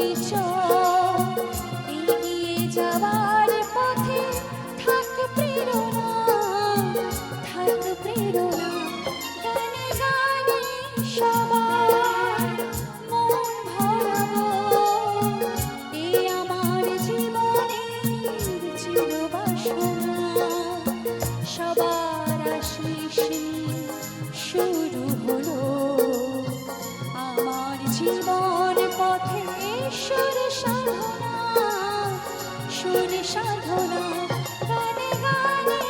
পরিচয়। এগিয়ে যাওয়ার পথে থাক প্রেরণা, থাক প্রেরণা। গানে গানে সবার মন ভরাবো, এ আমার জীবনের চিরবাসনা। সবার আশিস নিয়ে শুরু হলো আমার জীবন পথে সুর সাধনা, সুর সাধনা। গানে গানে